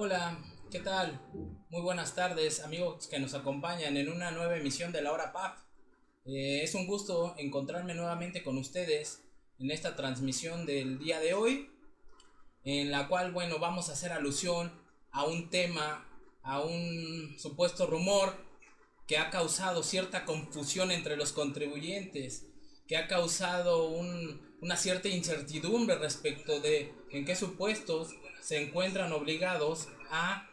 Hola, ¿qué tal? Muy buenas tardes, amigos que nos acompañan en una nueva emisión de La Hora PAF. Es un gusto encontrarme nuevamente con ustedes en esta transmisión del día de hoy, en la cual, bueno, vamos a hacer alusión a un tema, a un supuesto rumor que ha causado cierta confusión entre los contribuyentes, que ha causado una cierta incertidumbre respecto de en qué supuestos se encuentran obligados a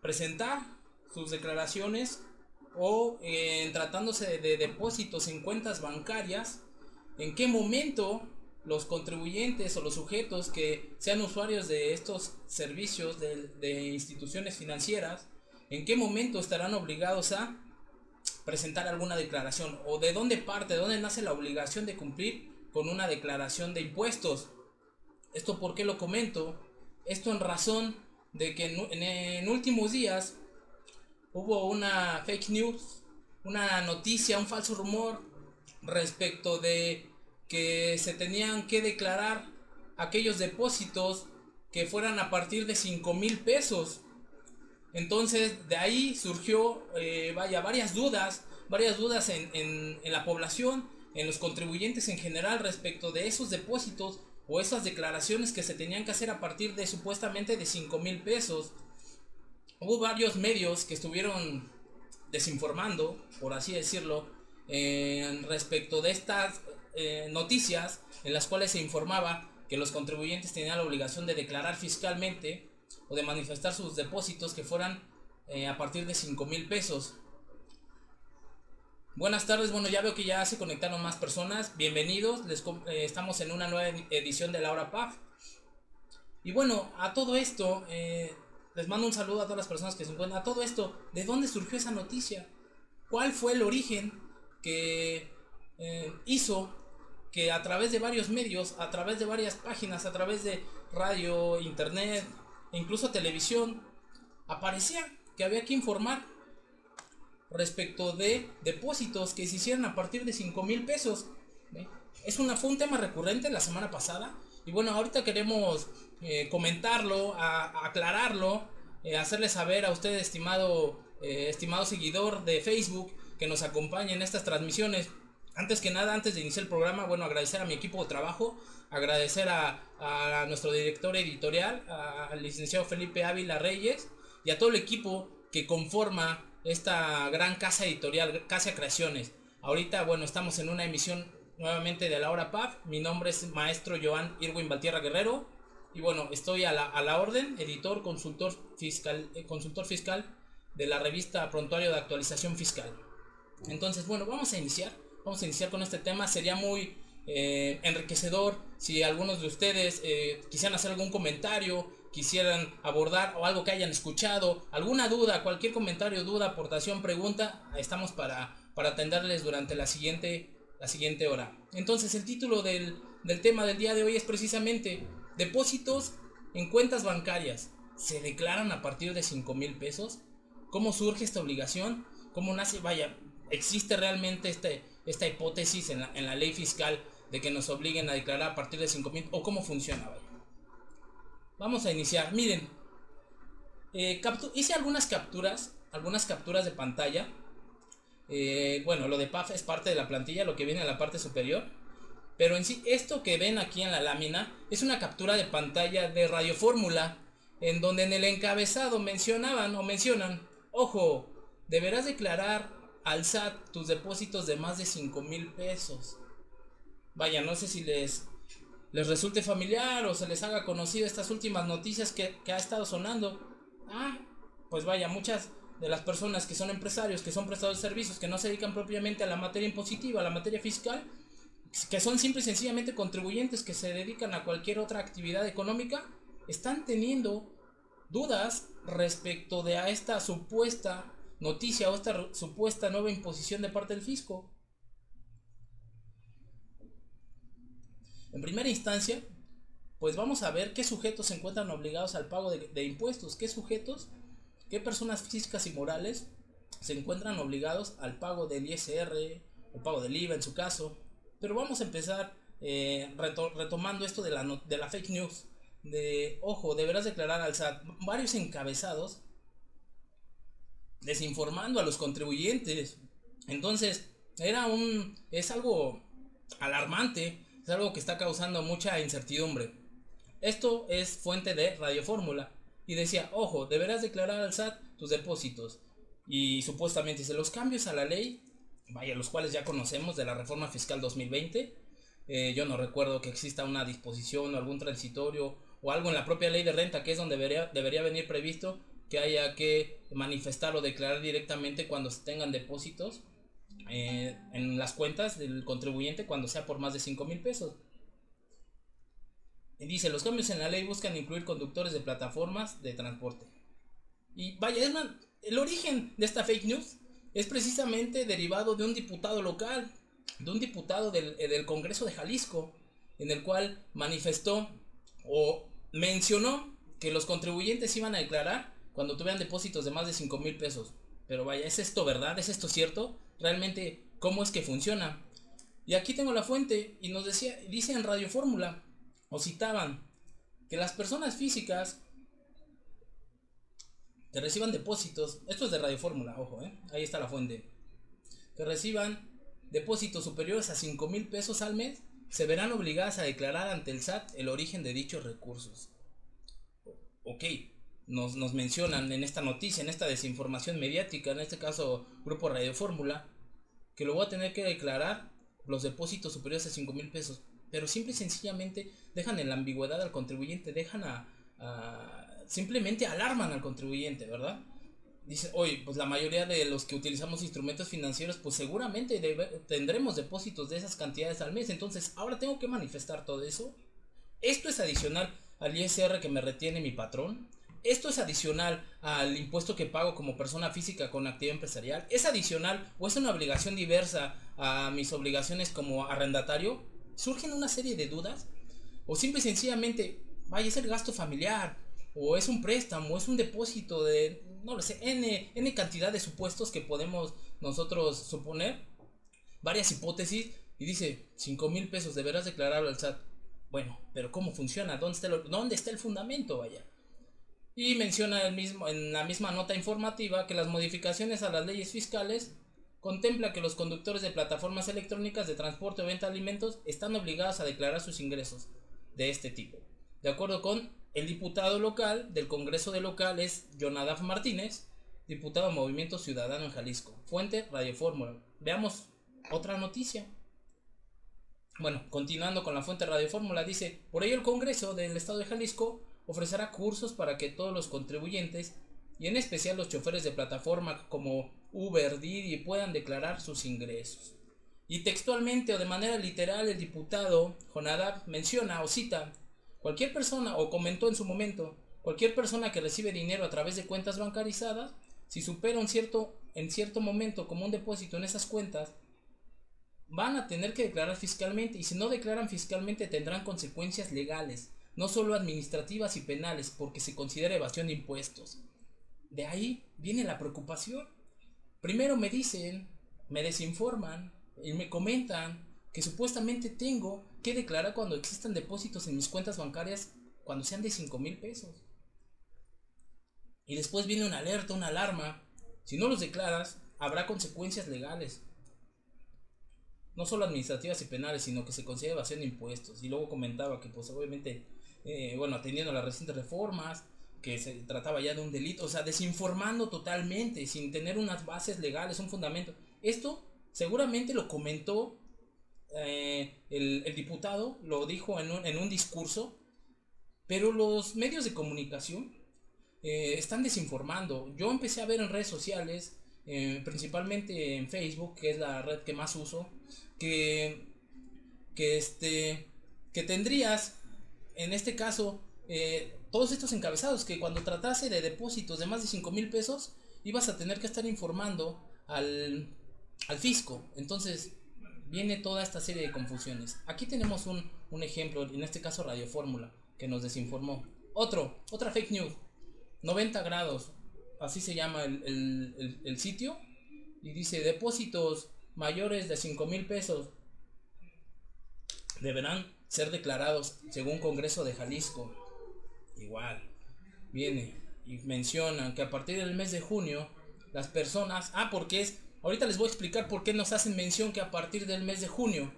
presentar sus declaraciones o tratándose de depósitos en cuentas bancarias, en qué momento los contribuyentes o los sujetos que sean usuarios de estos servicios de instituciones financieras, en qué momento estarán obligados a presentar alguna declaración o de dónde parte, de dónde nace la obligación de cumplir con una declaración de impuestos. ¿Esto por qué lo comento? Esto en razón de que en últimos días hubo una fake news, una noticia, un falso rumor respecto de que se tenían que declarar aquellos depósitos que fueran a partir de 5,000 pesos. Entonces de ahí surgió, varias dudas en la población, en los contribuyentes en general respecto de esos depósitos o esas declaraciones que se tenían que hacer a partir de supuestamente de 5,000 pesos. Hubo varios medios que estuvieron desinformando, por así decirlo, respecto de estas noticias en las cuales se informaba que los contribuyentes tenían la obligación de declarar fiscalmente o de manifestar sus depósitos que fueran a partir de 5,000 pesos. Buenas tardes, bueno, ya veo que ya se conectaron más personas. Bienvenidos, estamos en una nueva edición de La Hora PAF. Y bueno, a todo esto, les mando un saludo a todas las personas que se encuentran. A todo esto, ¿de dónde surgió esa noticia? ¿Cuál fue el origen que hizo que a través de varios medios, a través de varias páginas, a través de radio, internet e incluso televisión, aparecía que había que informar respecto de depósitos que se hicieran a partir de 5,000 pesos? ¿Ve? Fue un tema recurrente la semana pasada y bueno, ahorita queremos comentarlo, aclararlo, hacerle saber a usted, estimado seguidor de Facebook, que nos acompaña en estas transmisiones. Antes que nada, antes de iniciar el programa, bueno, agradecer a mi equipo de trabajo, agradecer a nuestro director editorial, al licenciado Felipe Ávila Reyes, y a todo el equipo que conforma esta gran casa editorial, Casa Creaciones. Ahorita, bueno, estamos en una emisión nuevamente de La Hora PAF. Mi nombre es maestro Joan Irwin Valtierra Guerrero. Y bueno, estoy a la orden, editor, consultor fiscal de la revista Prontuario de Actualización Fiscal. Entonces, bueno, vamos a iniciar con este tema. Sería muy enriquecedor si algunos de ustedes quisieran hacer algún comentario, quisieran abordar o algo que hayan escuchado, alguna duda, cualquier comentario, duda, aportación, pregunta, estamos para atenderles durante la siguiente hora. Entonces, el título del tema del día de hoy es precisamente depósitos en cuentas bancarias. ¿Se declaran a partir de 5,000 pesos? ¿Cómo surge esta obligación? ¿Cómo nace? Vaya, ¿existe realmente esta hipótesis en la ley fiscal de que nos obliguen a declarar a partir de 5,000? ¿O cómo funciona? Vaya. Vamos a iniciar. Miren, hice algunas capturas de pantalla. Bueno, lo de PAF es parte de la plantilla, lo que viene en la parte superior. Pero en sí, esto que ven aquí en la lámina es una captura de pantalla de Radio Fórmula, en donde en el encabezado mencionan, ojo, deberás declarar al SAT tus depósitos de más de 5,000 pesos. Vaya, no sé si les resulte familiar o se les haga conocido estas últimas noticias que ha estado sonando. Pues vaya, muchas de las personas que son empresarios, que son prestadores de servicios, que no se dedican propiamente a la materia impositiva, a la materia fiscal, que son simple y sencillamente contribuyentes que se dedican a cualquier otra actividad económica, están teniendo dudas respecto de a esta supuesta noticia o esta supuesta nueva imposición de parte del fisco. En primera instancia, pues vamos a ver qué sujetos se encuentran obligados al pago de impuestos, qué personas físicas y morales se encuentran obligados al pago del ISR, el pago del IVA en su caso. Pero vamos a empezar retomando esto de la fake news, ojo, deberás declarar al SAT. Varios encabezados desinformando a los contribuyentes. Entonces, es algo alarmante, es algo que está causando mucha incertidumbre. Esto es fuente de Radio Fórmula. Y decía, ojo, deberás declarar al SAT tus depósitos. Y supuestamente dice, los cambios a la ley, vaya, los cuales ya conocemos de la reforma fiscal 2020, yo no recuerdo que exista una disposición o algún transitorio o algo en la propia ley de renta, que es donde debería venir previsto que haya que manifestar o declarar directamente cuando se tengan depósitos en las cuentas del contribuyente cuando sea por más de 5,000 pesos. Y dice, los cambios en la ley buscan incluir conductores de plataformas de transporte. Y vaya, el origen de esta fake news es precisamente derivado de un diputado local, de un diputado del Congreso de Jalisco, en el cual manifestó o mencionó que los contribuyentes iban a declarar cuando tuvieran depósitos de más de 5,000 pesos. Pero vaya, ¿es esto verdad? ¿Es esto cierto? ¿Realmente cómo es que funciona? Y aquí tengo la fuente y dice en Radio Fórmula, o citaban, que las personas físicas que reciban depósitos, esto es de Radio Fórmula, ojo, ahí está la fuente, que reciban depósitos superiores a 5,000 pesos al mes, se verán obligadas a declarar ante el SAT el origen de dichos recursos. Ok, nos mencionan en esta noticia, en esta desinformación mediática, en este caso Grupo Radio Fórmula, que lo voy a tener que declarar los depósitos superiores a 5,000 pesos. Pero simple y sencillamente dejan en la ambigüedad al contribuyente, simplemente alarman al contribuyente, ¿verdad? Dice, oye, pues la mayoría de los que utilizamos instrumentos financieros, pues seguramente tendremos depósitos de esas cantidades al mes. Entonces, ahora tengo que manifestar todo eso. Esto es adicional al ISR que me retiene mi patrón. Esto es adicional al impuesto que pago como persona física con actividad empresarial. ¿Es adicional o es una obligación diversa a mis obligaciones como arrendatario? Surgen una serie de dudas. O simple y sencillamente, vaya, es el gasto familiar, o es un préstamo, o es un depósito de, no lo sé, N cantidad de supuestos que podemos nosotros suponer. Varias hipótesis. Y dice, 5,000 pesos, deberás declararlo al SAT. Bueno, pero ¿cómo funciona? ¿Dónde está el fundamento? Vaya. Y menciona en la misma nota informativa que las modificaciones a las leyes fiscales contempla que los conductores de plataformas electrónicas de transporte o venta de alimentos están obligados a declarar sus ingresos de este tipo. De acuerdo con el diputado local del Congreso de Locales, Jonadab Martínez, diputado de Movimiento Ciudadano en Jalisco. Fuente Radio Fórmula. Veamos otra noticia. Bueno, continuando con la fuente Radio Fórmula, dice, por ello el Congreso del Estado de Jalisco ofrecerá cursos para que todos los contribuyentes, y en especial los choferes de plataforma como Uber, Didi, puedan declarar sus ingresos. Y textualmente o de manera literal el diputado Jonadab menciona o cita, cualquier persona, o comentó en su momento, cualquier persona que recibe dinero a través de cuentas bancarizadas, si supera en cierto momento como un depósito en esas cuentas, van a tener que declarar fiscalmente, y si no declaran fiscalmente tendrán consecuencias legales, no solo administrativas y penales, porque se considera evasión de impuestos. De ahí viene la preocupación. Primero me dicen, me desinforman y me comentan que supuestamente tengo que declarar cuando existan depósitos en mis cuentas bancarias cuando sean de 5,000 pesos. Y después viene una alerta, una alarma. Si no los declaras, habrá consecuencias legales. No solo administrativas y penales, sino que se considera evasión de impuestos. Y luego comentaba que pues obviamente, atendiendo a las recientes reformas, que se trataba ya de un delito, o sea, desinformando totalmente, sin tener unas bases legales, un fundamento. Esto seguramente lo comentó el diputado, lo dijo en un discurso, pero los medios de comunicación están desinformando. Yo empecé a ver en redes sociales, principalmente en Facebook, que es la red que más uso, que tendrías, en este caso, todos estos encabezados, que cuando tratase de depósitos de más de 5,000 pesos, ibas a tener que estar informando al fisco. Entonces, viene toda esta serie de confusiones. Aquí tenemos un ejemplo, en este caso Radio Fórmula, que nos desinformó. Otra fake news, 90 grados, así se llama el sitio, y dice, depósitos mayores de 5,000 pesos deberán ser declarados según Congreso de Jalisco. igual, viene y mencionan que a partir del mes de junio, las personas, ahorita les voy a explicar por qué nos hacen mención que a partir del mes de junio.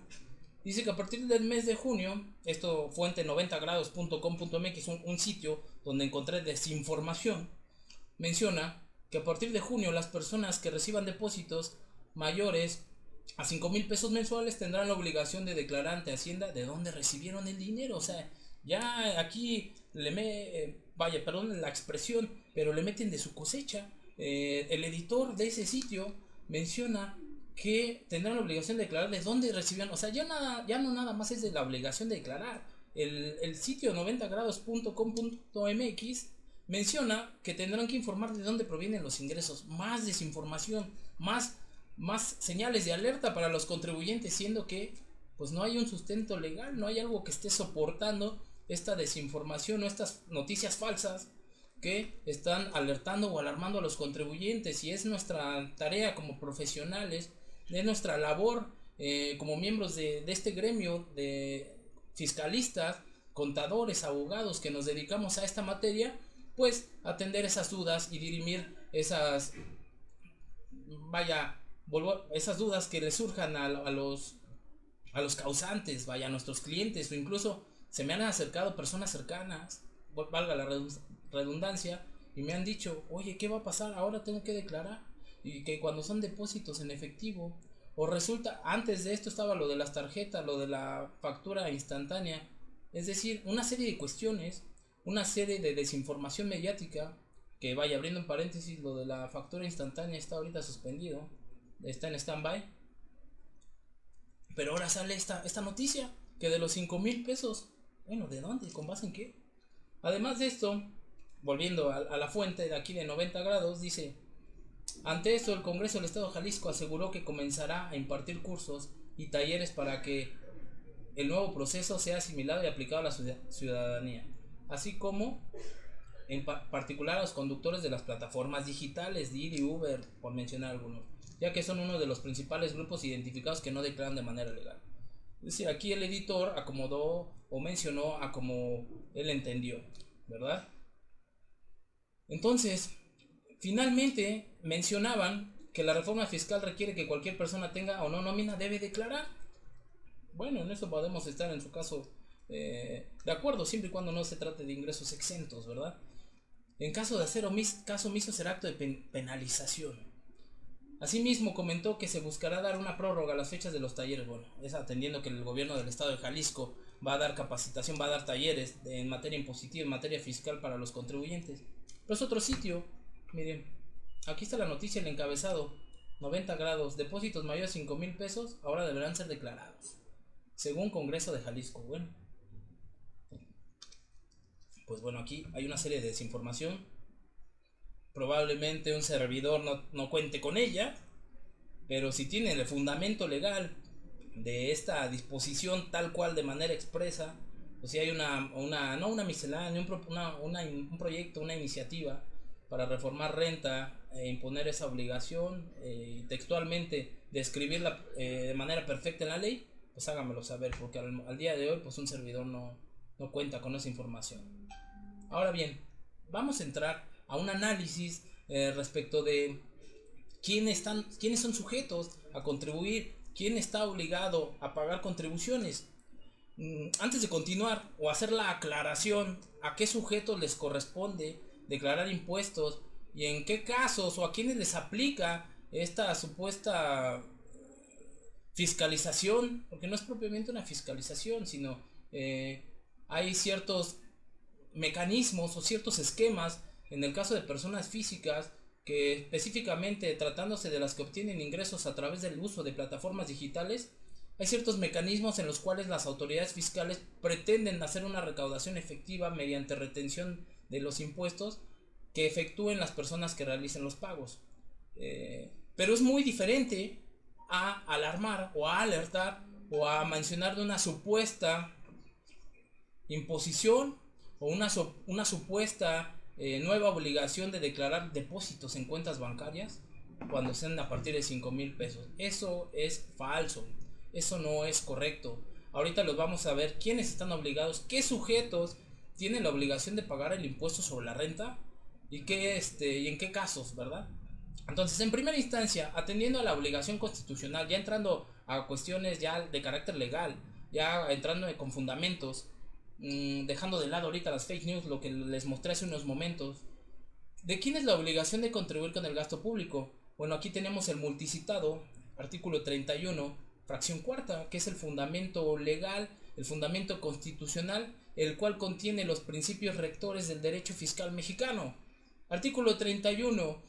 Dice que a partir del mes de junio, esto fuente 90grados.com.mx, un sitio donde encontré desinformación, menciona que a partir de junio las personas que reciban depósitos mayores a 5,000 pesos mensuales tendrán la obligación de declarar ante Hacienda de dónde recibieron el dinero. O sea, ya aquí perdón la expresión, pero le meten de su cosecha. El editor de ese sitio menciona que tendrán la obligación de declarar de dónde recibieron. O sea, ya no nada más es de la obligación de declarar. El sitio 90grados.com.mx menciona que tendrán que informar de dónde provienen los ingresos. Más desinformación, más señales de alerta para los contribuyentes, siendo que pues no hay un sustento legal, no hay algo que esté soportando esta desinformación o estas noticias falsas que están alertando o alarmando a los contribuyentes. Y es nuestra tarea como profesionales, es nuestra labor como miembros de este gremio de fiscalistas, contadores, abogados que nos dedicamos a esta materia, pues atender esas dudas y dirimir esas dudas que le surjan a los causantes, a nuestros clientes, o incluso se me han acercado personas cercanas, valga la redundancia, y me han dicho, oye, ¿qué va a pasar? Ahora tengo que declarar. Y que cuando son depósitos en efectivo, o resulta, antes de esto estaba lo de las tarjetas, lo de la factura instantánea, es decir, una serie de cuestiones, una serie de desinformación mediática, que abriendo en paréntesis, lo de la factura instantánea está ahorita suspendido, está en stand-by, pero ahora sale esta noticia, que de los 5,000 pesos, bueno, ¿de dónde? ¿Con base en qué? Además de esto, volviendo a la fuente de aquí de 90 grados, dice: ante esto, el Congreso del Estado de Jalisco aseguró que comenzará a impartir cursos y talleres para que el nuevo proceso sea asimilado y aplicado a la ciudadanía, así como en particular a los conductores de las plataformas digitales, Didi, Uber, por mencionar algunos, ya que son uno de los principales grupos identificados que no declaran de manera legal. Es decir, aquí el editor acomodó o mencionó a como él entendió, ¿verdad? Entonces, finalmente mencionaban que la reforma fiscal requiere que cualquier persona tenga o no nómina debe declarar. Bueno, en eso podemos estar en su caso de acuerdo, siempre y cuando no se trate de ingresos exentos, ¿verdad? En caso de hacer caso omiso será acto de penalización. Asimismo comentó que se buscará dar una prórroga a las fechas de los talleres. Bueno, es atendiendo que el gobierno del estado de Jalisco va a dar capacitación, va a dar talleres en materia impositiva, en materia fiscal para los contribuyentes. Pero es otro sitio, miren, aquí está la noticia, el encabezado, 90 grados, depósitos mayores a 5,000 pesos ahora deberán ser declarados, según Congreso de Jalisco. Bueno, pues bueno, aquí hay una serie de desinformación. Probablemente un servidor no cuente con ella, pero si tiene el fundamento legal de esta disposición tal cual de manera expresa, o si hay no una miscelánea, un proyecto, una iniciativa para reformar renta e imponer esa obligación y textualmente describirla de manera perfecta en la ley, pues háganmelo saber, porque al día de hoy pues un servidor no cuenta con esa información. Ahora bien, vamos a entrar a un análisis respecto de quiénes son sujetos a contribuir, quién está obligado a pagar contribuciones. Antes de continuar o hacer la aclaración a qué sujetos les corresponde declarar impuestos y en qué casos o a quiénes les aplica esta supuesta fiscalización, porque no es propiamente una fiscalización, sino hay ciertos mecanismos o ciertos esquemas en el caso de personas físicas que, específicamente tratándose de las que obtienen ingresos a través del uso de plataformas digitales, hay ciertos mecanismos en los cuales las autoridades fiscales pretenden hacer una recaudación efectiva mediante retención de los impuestos que efectúen las personas que realicen los pagos. Pero es muy diferente a alarmar o a alertar o a mencionar de una supuesta imposición o una supuesta nueva obligación de declarar depósitos en cuentas bancarias cuando sean a partir de 5,000 pesos. Eso es falso, eso no es correcto. Ahorita los vamos a ver quiénes están obligados, qué sujetos tienen la obligación de pagar el impuesto sobre la renta y y en qué casos, ¿verdad? Entonces, en primera instancia, atendiendo a la obligación constitucional, ya entrando a cuestiones ya de carácter legal, ya entrando con fundamentos, dejando de lado ahorita las fake news, lo que les mostré hace unos momentos. ¿De quién es la obligación de contribuir con el gasto público? Bueno, aquí tenemos el multicitado, artículo 31, fracción cuarta, que es el fundamento legal, el fundamento constitucional, el cual contiene los principios rectores del derecho fiscal mexicano. Artículo 31.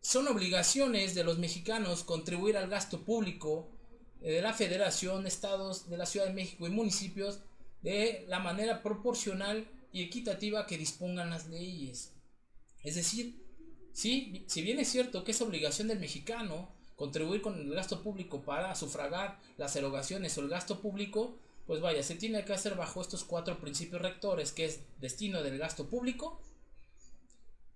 Son obligaciones de los mexicanos contribuir al gasto público de la Federación, estados de la Ciudad de México y municipios de la manera proporcional y equitativa que dispongan las leyes. Es decir, sí, si bien es cierto que es obligación del mexicano contribuir con el gasto público para sufragar las erogaciones o el gasto público, pues vaya, se tiene que hacer bajo estos 4 principios rectores, que es destino del gasto público,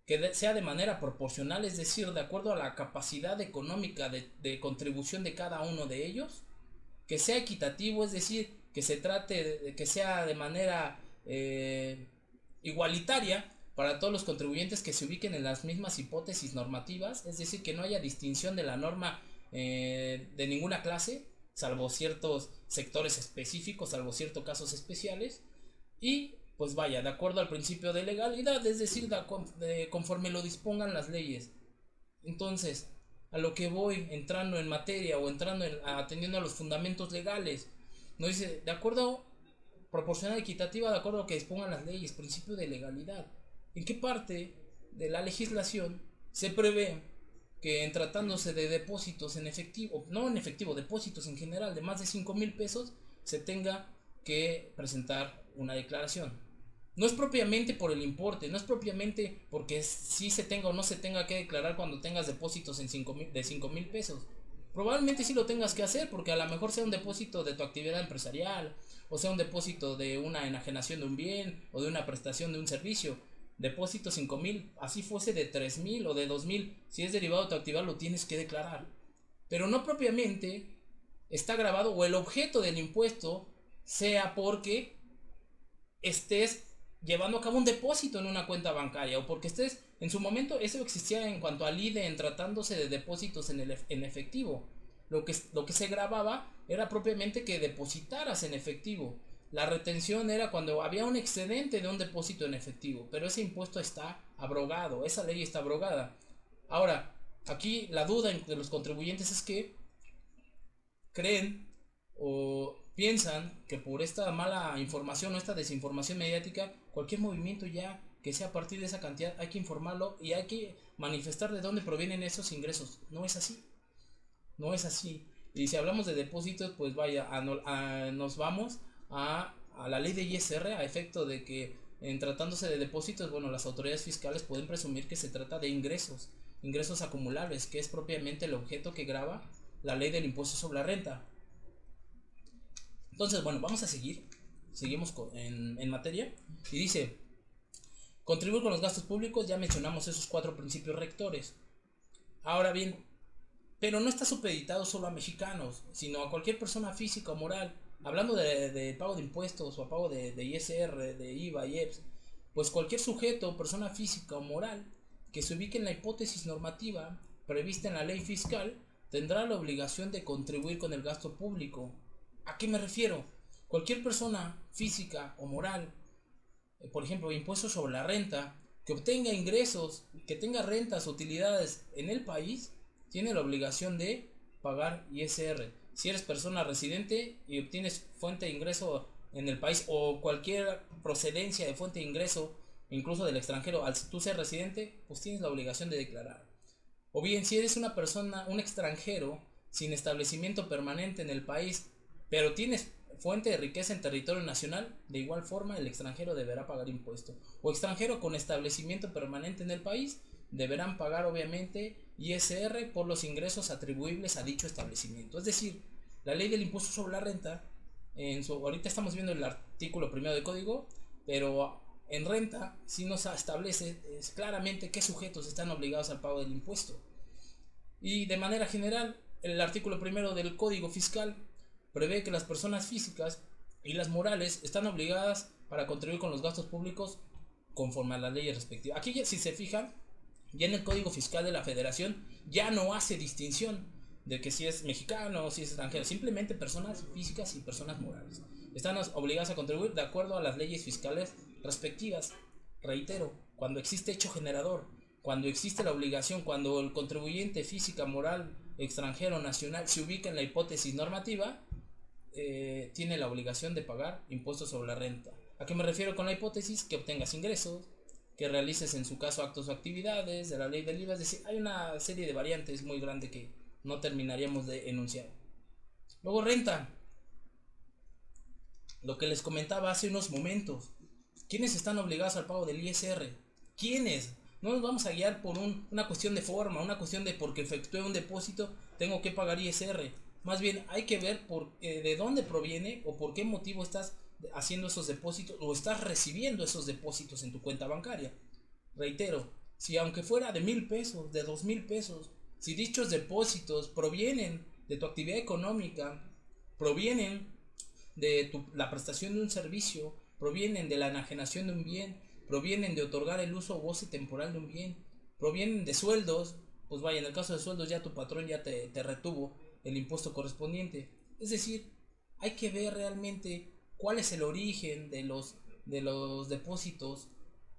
que sea de manera proporcional, es decir, de acuerdo a la capacidad económica de contribución de cada uno de ellos, que sea equitativo, es decir, que se trate de que sea de manera igualitaria para todos los contribuyentes, que se ubiquen en las mismas hipótesis normativas, es decir, que no haya distinción de la norma de ninguna clase, salvo ciertos sectores específicos, salvo ciertos casos especiales, y pues vaya, de acuerdo al principio de legalidad, es decir, conforme lo dispongan las leyes. Entonces, a lo que voy, entrando en materia o atendiendo a los fundamentos legales, no dice, de acuerdo, proporcional equitativa, de acuerdo a lo que dispongan las leyes, principio de legalidad. ¿En qué parte de la legislación se prevé que en tratándose de depósitos en efectivo, no en efectivo, depósitos en general de más de 5,000 pesos, se tenga que presentar una declaración? No es propiamente por el importe, no es propiamente porque si se tenga o no se tenga que declarar cuando tengas depósitos de 5,000 pesos. Probablemente sí lo tengas que hacer, porque a lo mejor sea un depósito de tu actividad empresarial, o sea un depósito de una enajenación de un bien o de una prestación de un servicio. Depósito 5,000, así fuese de 3,000 o de 2,000, si es derivado de tu actividad lo tienes que declarar. Pero no propiamente está grabado o el objeto del impuesto sea porque estés llevando a cabo un depósito en una cuenta bancaria, o porque estés, en su momento eso existía en cuanto al IDE, en tratándose de depósitos en efectivo. Lo que se grababa era propiamente que depositaras en efectivo. La retención era cuando había un excedente de un depósito en efectivo, pero ese impuesto está abrogado, esa ley está abrogada. Ahora, aquí la duda de los contribuyentes es que creen o piensan que por esta mala información o esta desinformación mediática, cualquier movimiento ya que sea a partir de esa cantidad hay que informarlo y hay que manifestar de dónde provienen esos ingresos. No es así, no es así. Y si hablamos de depósitos, pues vaya, nos vamos a la ley de ISR, a efecto de que en tratándose de depósitos, bueno, las autoridades fiscales pueden presumir que se trata de ingresos acumulables, que es propiamente el objeto que grava la ley del impuesto sobre la renta. Entonces, bueno, vamos a seguimos en materia, y dice, contribuir con los gastos públicos, ya mencionamos esos 4 principios rectores. Ahora bien, pero no está supeditado solo a mexicanos, sino a cualquier persona física o moral. Hablando de pago de impuestos o a pago de ISR, de IVA y EPS, pues cualquier sujeto o persona física o moral que se ubique en la hipótesis normativa prevista en la ley fiscal tendrá la obligación de contribuir con el gasto público. ¿A qué me refiero? Cualquier persona física o moral, por ejemplo, impuestos sobre la renta, que obtenga ingresos, que tenga rentas, utilidades en el país, tiene la obligación de pagar ISR. Si eres persona residente y obtienes fuente de ingreso en el país o cualquier procedencia de fuente de ingreso, incluso del extranjero, al tú ser residente, pues tienes la obligación de declarar. O bien, si eres una persona, un extranjero sin establecimiento permanente en el país, pero tienes fuente de riqueza en territorio nacional, de igual forma el extranjero deberá pagar impuesto. O extranjero con establecimiento permanente en el país, deberán pagar obviamente ISR por los ingresos atribuibles a dicho establecimiento. Es decir, la ley del impuesto sobre la renta, ahorita estamos viendo el artículo 1 del código, pero en renta sí nos establece claramente qué sujetos están obligados al pago del impuesto. Y de manera general, el artículo 1 del código fiscal prevé que las personas físicas y las morales están obligadas para contribuir con los gastos públicos conforme a las leyes respectivas. Aquí, si se fijan, ya en el Código Fiscal de la Federación ya no hace distinción de que si es mexicano o si es extranjero, simplemente personas físicas y personas morales están obligadas a contribuir de acuerdo a las leyes fiscales respectivas. Reitero, cuando existe hecho generador, cuando existe la obligación, cuando el contribuyente física, moral, extranjero, nacional se ubica en la hipótesis normativa, tiene la obligación de pagar impuestos sobre la renta. ¿A qué me refiero con la hipótesis? Que obtengas ingresos, que realices en su caso actos o actividades de la ley del IVA. Es decir, hay una serie de variantes muy grande que no terminaríamos de enunciar. Luego renta, lo que les comentaba hace unos momentos. ¿Quiénes están obligados al pago del ISR? ¿Quiénes? No nos vamos a guiar por una cuestión de forma, una cuestión de porque efectué un depósito tengo que pagar ISR. Más bien hay que ver de dónde proviene o por qué motivo estás haciendo esos depósitos o estás recibiendo esos depósitos en tu cuenta bancaria. Reitero, si aunque fuera de 1,000 pesos, de 2,000 pesos, si dichos depósitos provienen de tu actividad económica, provienen de la prestación de un servicio, provienen de la enajenación de un bien, provienen de otorgar el uso o goce temporal de un bien, provienen de sueldos, pues vaya, en el caso de sueldos ya tu patrón ya te retuvo el impuesto correspondiente. Es decir, hay que ver realmente cuál es el origen de los depósitos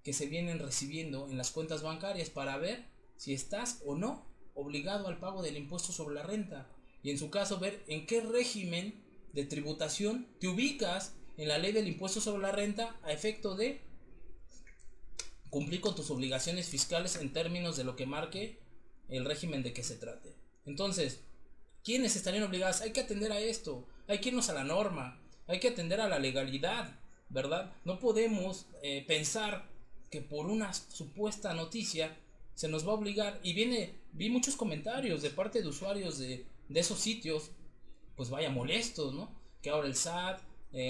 que se vienen recibiendo en las cuentas bancarias para ver si estás o no obligado al pago del impuesto sobre la renta, y en su caso ver en qué régimen de tributación te ubicas en la ley del impuesto sobre la renta a efecto de cumplir con tus obligaciones fiscales en términos de lo que marque el régimen de que se trate. Entonces, ¿quiénes estarían obligados? Hay que atender a esto, hay que irnos a la norma, hay que atender a la legalidad, ¿verdad? No podemos pensar que por una supuesta noticia se nos va a obligar. Y vi muchos comentarios de parte de usuarios de esos sitios, pues vaya molestos, ¿no? Que ahora el SAT,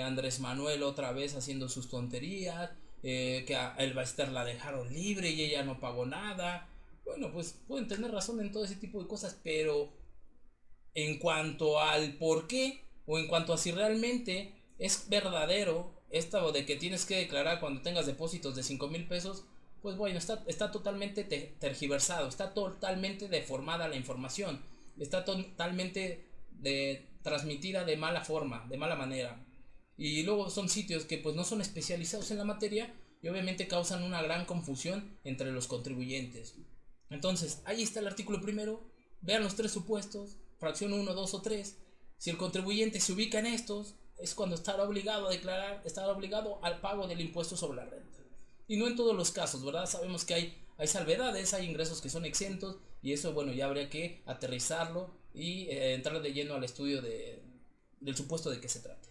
Andrés Manuel otra vez haciendo sus tonterías, que a el Baester la dejaron libre y ella no pagó nada. Bueno, pues pueden tener razón en todo ese tipo de cosas, pero en cuanto al por qué o en cuanto a si realmente es verdadero esto de que tienes que declarar cuando tengas depósitos de 5,000 pesos, pues bueno, está totalmente tergiversado, está totalmente deformada la información, está totalmente transmitida de mala forma, de mala manera. Y luego son sitios que pues no son especializados en la materia y obviamente causan una gran confusión entre los contribuyentes. Entonces, ahí está el artículo primero, vean los tres supuestos, fracción 1, 2 o 3. Si el contribuyente se ubica en estos, es cuando estará obligado a declarar, estará obligado al pago del impuesto sobre la renta. Y no en todos los casos, ¿verdad? Sabemos que hay salvedades, hay ingresos que son exentos, y eso, bueno, ya habría que aterrizarlo y entrar de lleno al estudio del supuesto de qué se trate.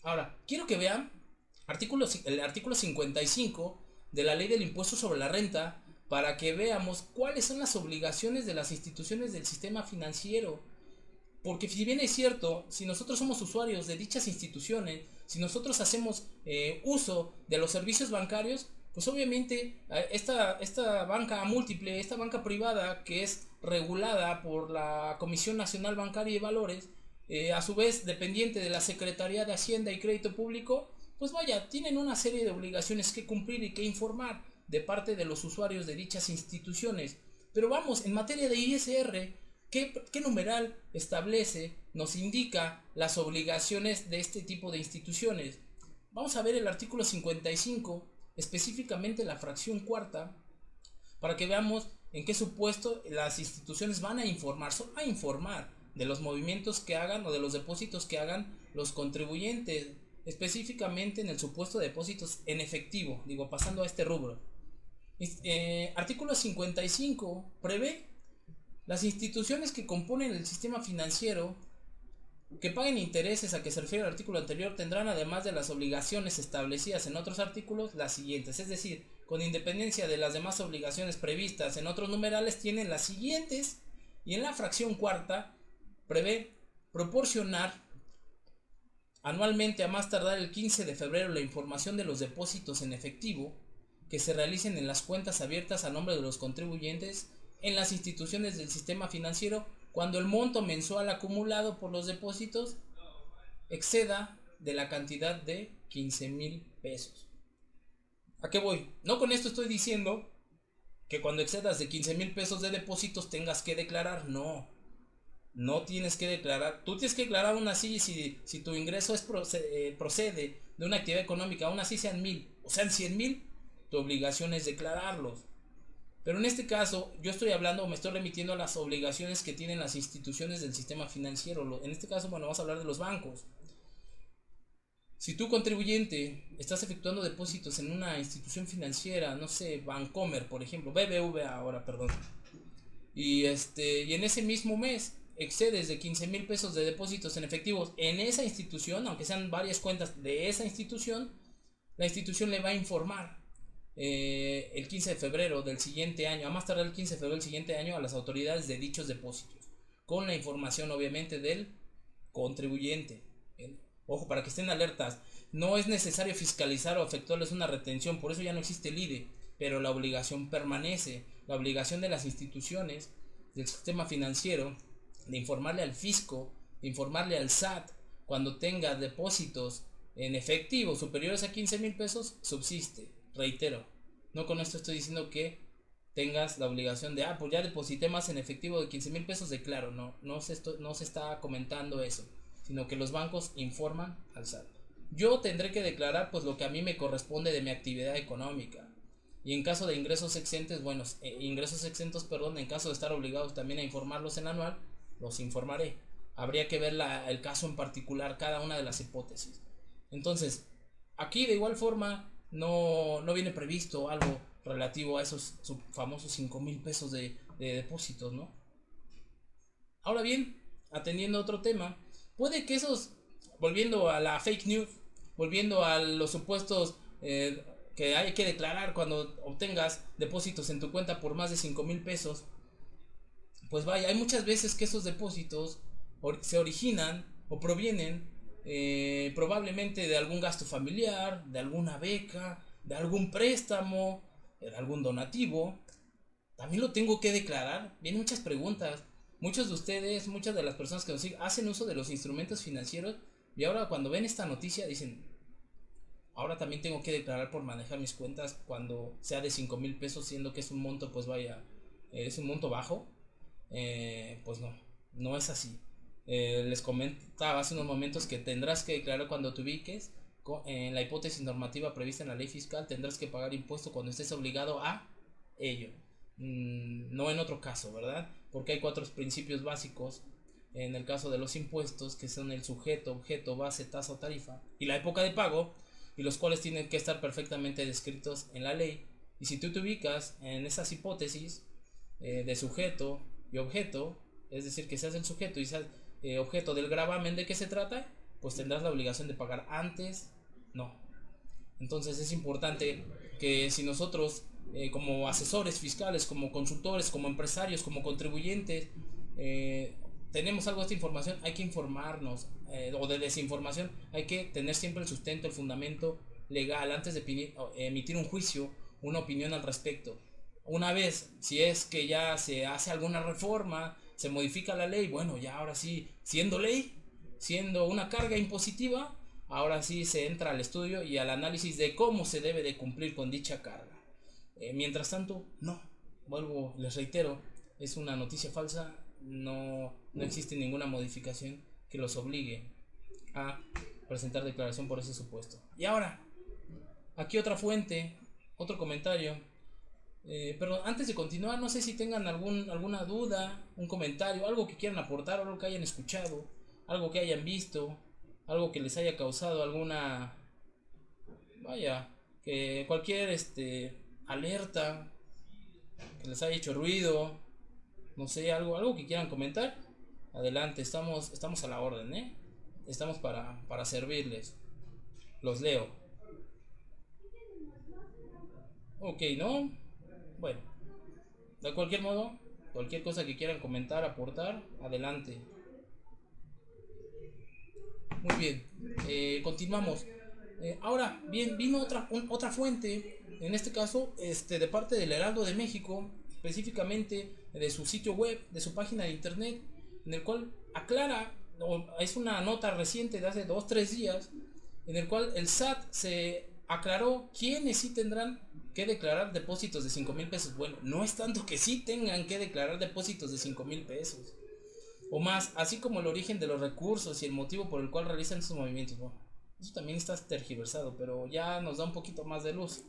Ahora, quiero que vean el artículo 55 de la ley del impuesto sobre la renta, para que veamos cuáles son las obligaciones de las instituciones del sistema financiero. Porque si bien es cierto, si nosotros somos usuarios de dichas instituciones, si nosotros hacemos uso de los servicios bancarios, pues obviamente esta banca múltiple, esta banca privada que es regulada por la Comisión Nacional Bancaria y Valores, a su vez dependiente de la Secretaría de Hacienda y Crédito Público, pues vaya, tienen una serie de obligaciones que cumplir y que informar de parte de los usuarios de dichas instituciones. Pero vamos, en materia de ISR, ¿qué numeral establece, nos indica las obligaciones de este tipo de instituciones? Vamos a ver el artículo 55, específicamente la fracción cuarta, para que veamos en qué supuesto las instituciones van a informar de los movimientos que hagan o de los depósitos que hagan los contribuyentes, específicamente en el supuesto de depósitos en efectivo, digo, pasando a este rubro. Artículo 55 prevé las instituciones que componen el sistema financiero que paguen intereses a que se refiere el artículo anterior tendrán, además de las obligaciones establecidas en otros artículos, las siguientes, es decir, con independencia de las demás obligaciones previstas en otros numerales, tienen las siguientes. Y en la fracción cuarta prevé proporcionar anualmente a más tardar el 15 de febrero la información de los depósitos en efectivo que se realicen en las cuentas abiertas a nombre de los contribuyentes en las instituciones del sistema financiero cuando el monto mensual acumulado por los depósitos exceda de la cantidad de 15,000 pesos. ¿A qué voy? No con esto estoy diciendo que cuando excedas de 15,000 pesos de depósitos tengas que declarar. No, no tienes que declarar. Tú tienes que declarar aún así si tu ingreso procede de una actividad económica, aún así sean 1,000 o sean 100,000, tu obligación es declararlos. Pero en este caso yo estoy hablando, me estoy remitiendo a las obligaciones que tienen las instituciones del sistema financiero. En este caso, bueno, vamos a hablar de los bancos. Si tú, contribuyente, estás efectuando depósitos en una institución financiera, no sé, Bancomer, por ejemplo, BBVA ahora, perdón, y en ese mismo mes excedes de 15,000 pesos de depósitos en efectivos en esa institución, aunque sean varias cuentas de esa institución, la institución le va a informar el 15 de febrero del siguiente año, a más tardar el 15 de febrero del siguiente año, a las autoridades de dichos depósitos, con la información obviamente del contribuyente. ¿Bien? Ojo, para que estén alertas, no es necesario fiscalizar o efectuarles una retención, por eso ya no existe el IDE, pero la obligación permanece, la obligación de las instituciones del sistema financiero de informarle al fisco, de informarle al SAT cuando tenga depósitos en efectivo superiores a 15,000 pesos, subsiste. Reitero, no con esto estoy diciendo que tengas la obligación de, pues ya deposité más en efectivo de 15,000 pesos, declaro. No se está comentando eso, sino que los bancos informan al SAT. Yo tendré que declarar pues lo que a mí me corresponde de mi actividad económica. Y en caso de ingresos exentos, en caso de estar obligados también a informarlos en anual, los informaré. Habría que ver el caso en particular, cada una de las hipótesis. Entonces, aquí de igual forma no viene previsto algo relativo a esos famosos 5,000 pesos de depósitos, ¿no? Ahora bien, atendiendo a otro tema, puede que volviendo a la fake news, volviendo a los supuestos que hay que declarar cuando obtengas depósitos en tu cuenta por más de 5,000 pesos, pues vaya, hay muchas veces que esos depósitos se originan o provienen probablemente de algún gasto familiar, de alguna beca, de algún préstamo, de algún donativo. También lo tengo que declarar. Vienen muchas preguntas. Muchos de ustedes, muchas de las personas que nos siguen, hacen uso de los instrumentos financieros y ahora cuando ven esta noticia dicen, ahora también tengo que declarar por manejar mis cuentas cuando sea de 5,000 pesos, siendo que es un monto, pues vaya, es un monto bajo. Pues no es así. Les comentaba hace unos momentos que tendrás que declarar cuando te ubiques en la hipótesis normativa prevista en la ley fiscal. Tendrás que pagar impuesto cuando estés obligado a ello, no en otro caso, ¿verdad? Porque hay 4 principios básicos en el caso de los impuestos, que son el sujeto, objeto, base, tasa o tarifa, y la época de pago, y los cuales tienen que estar perfectamente descritos en la ley. Y si tú te ubicas en esas hipótesis de sujeto y objeto, es decir, que seas el sujeto y seas objeto del gravamen de qué se trata, pues tendrás la obligación de pagar antes. No. Entonces es importante que si nosotros como asesores fiscales, como consultores, como empresarios, como contribuyentes, tenemos algo de esta información, hay que informarnos, o de desinformación, hay que tener siempre el sustento, el fundamento legal antes de emitir un juicio, una opinión al respecto. Una vez, si es que ya se hace alguna reforma, se modifica la ley, bueno, ya ahora sí, siendo ley, siendo una carga impositiva, ahora sí se entra al estudio y al análisis de cómo se debe de cumplir con dicha carga. Mientras tanto, no, vuelvo, les reitero, es una noticia falsa, no existe ninguna modificación que los obligue a presentar declaración por ese supuesto. Y ahora, aquí otra fuente, otro comentario. Pero antes de continuar, no sé si tengan alguna duda, un comentario, algo que quieran aportar, algo que hayan escuchado, algo que hayan visto, algo que les haya causado alguna, vaya, que cualquier alerta, que les haya hecho ruido, no sé, algo que quieran comentar. Adelante, estamos a la orden, estamos para servirles. Los leo. Ok, ¿no? Bueno, de cualquier modo, cualquier cosa que quieran comentar, aportar, adelante. Muy bien, continuamos. Ahora, bien, vino otra fuente, en este caso, de parte del Heraldo de México, específicamente de su sitio web, de su página de internet, en el cual aclara, es una nota reciente de hace 2-3 días, en el cual el SAT se aclaró quiénes sí tendrán que declarar depósitos de 5,000 pesos. Bueno, no es tanto que sí tengan que declarar depósitos de 5,000 pesos o más, así como el origen de los recursos y el motivo por el cual realizan estos movimientos. Bueno, eso también está tergiversado, pero ya nos da un poquito más de luz.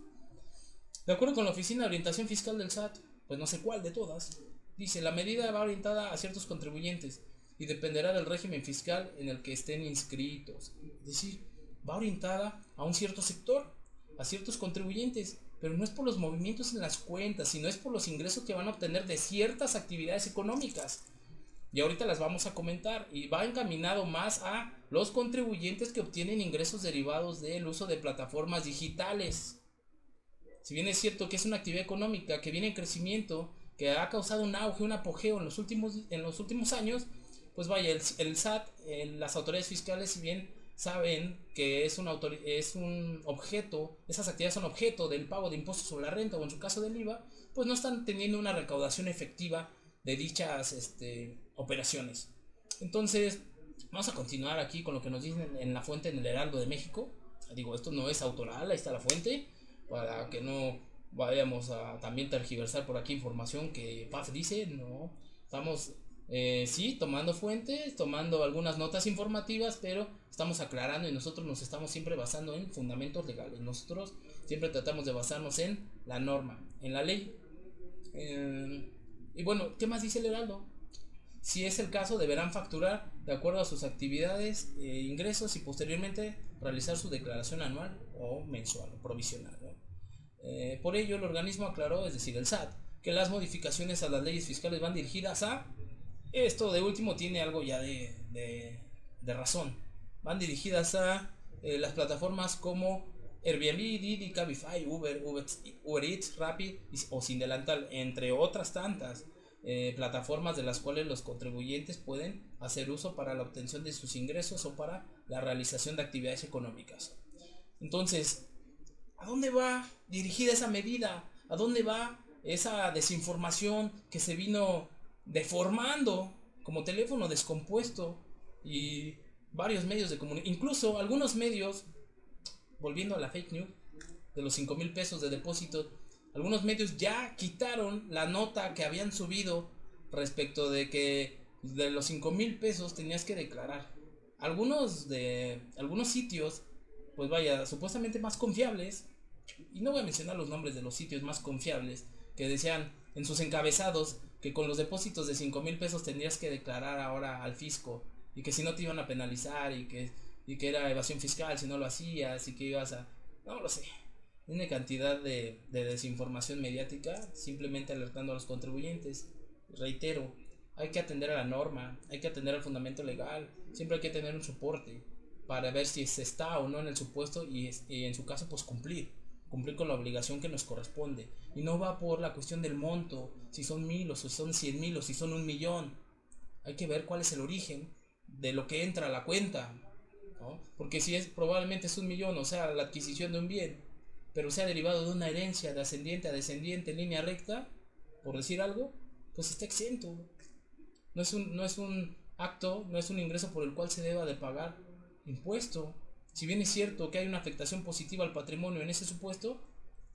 De acuerdo con la Oficina de Orientación Fiscal del SAT, pues no sé cuál de todas, dice, la medida va orientada a ciertos contribuyentes y dependerá del régimen fiscal en el que estén inscritos. Es decir, va orientada a un cierto sector, a ciertos contribuyentes, pero no es por los movimientos en las cuentas, sino es por los ingresos que van a obtener de ciertas actividades económicas. Y ahorita las vamos a comentar, y va encaminado más a los contribuyentes que obtienen ingresos derivados del uso de plataformas digitales. Si bien es cierto que es una actividad económica que viene en crecimiento, que ha causado un auge, un apogeo en los últimos años, pues vaya, el SAT, las autoridades fiscales, si bien saben que es un objeto, esas actividades son objeto del pago de impuestos sobre la renta o en su caso del IVA, pues no están teniendo una recaudación efectiva de dichas operaciones. Entonces, vamos a continuar aquí con lo que nos dicen en la fuente en el Heraldo de México. Digo, esto no es autoral, ahí está la fuente, para que no vayamos a también tergiversar por aquí información que PAF dice. No, estamos sí tomando fuentes, tomando algunas notas informativas, pero estamos aclarando y nosotros nos estamos siempre basando en fundamentos legales. Nosotros siempre tratamos de basarnos en la norma, en la ley. Y bueno, ¿qué más dice el Heraldo? Si es el caso, deberán facturar de acuerdo a sus actividades, ingresos y posteriormente realizar su declaración anual o mensual o provisional, ¿no? Por ello, el organismo aclaró, es decir, el SAT, que las modificaciones a las leyes fiscales van dirigidas a, esto de último tiene algo ya de razón, van dirigidas a las plataformas como Airbnb, Didi, Cabify, Uber Eats, Rappi o Sin Delantal, entre otras tantas plataformas de las cuales los contribuyentes pueden hacer uso para la obtención de sus ingresos o para la realización de actividades económicas. Entonces, ¿a dónde va dirigida esa medida? ¿A dónde va esa desinformación que se vino deformando como teléfono descompuesto y varios medios de comunicación? Incluso algunos medios, volviendo a la fake news de los 5,000 pesos de depósito, algunos medios ya quitaron la nota que habían subido respecto de que de los 5,000 pesos tenías que declarar. Algunos sitios, pues vaya, supuestamente más confiables, y no voy a mencionar los nombres de los sitios más confiables, que decían en sus encabezados que con los depósitos de 5,000 pesos tendrías que declarar ahora al fisco, y que si no te iban a penalizar, y que era evasión fiscal si no lo hacías, y que ibas a... no lo sé. Una cantidad de desinformación mediática, simplemente alertando a los contribuyentes. Reitero, hay que atender a la norma, hay que atender al fundamento legal, siempre hay que tener un soporte para ver si se está o no en el supuesto y en su caso pues cumplir con la obligación que nos corresponde. Y no va por la cuestión del monto, si son 1,000 o si son 100,000 o si son 1,000,000. Hay que ver cuál es el origen de lo que entra a la cuenta, ¿no? Porque si es probablemente es 1,000,000, o sea, la adquisición de un bien, pero sea derivado de una herencia de ascendiente a descendiente en línea recta, por decir algo, pues está exento. No es un acto, no es un ingreso por el cual se deba de pagar impuesto. Si bien es cierto que hay una afectación positiva al patrimonio en ese supuesto,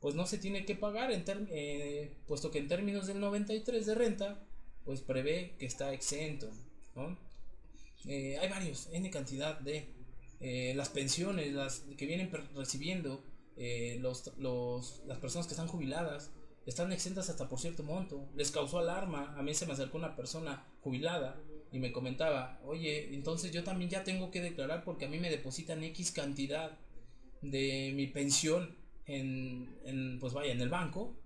pues no se tiene que pagar, puesto que en términos del 93 de renta, pues prevé que está exento, ¿no? Hay varios, N cantidad de las pensiones, las que vienen recibiendo las personas que están jubiladas, están exentas hasta por cierto monto. Les causó alarma. A mí se me acercó una persona jubilada y me comentaba, oye, entonces yo también ya tengo que declarar porque a mí me depositan X cantidad de mi pensión pues vaya, en el banco.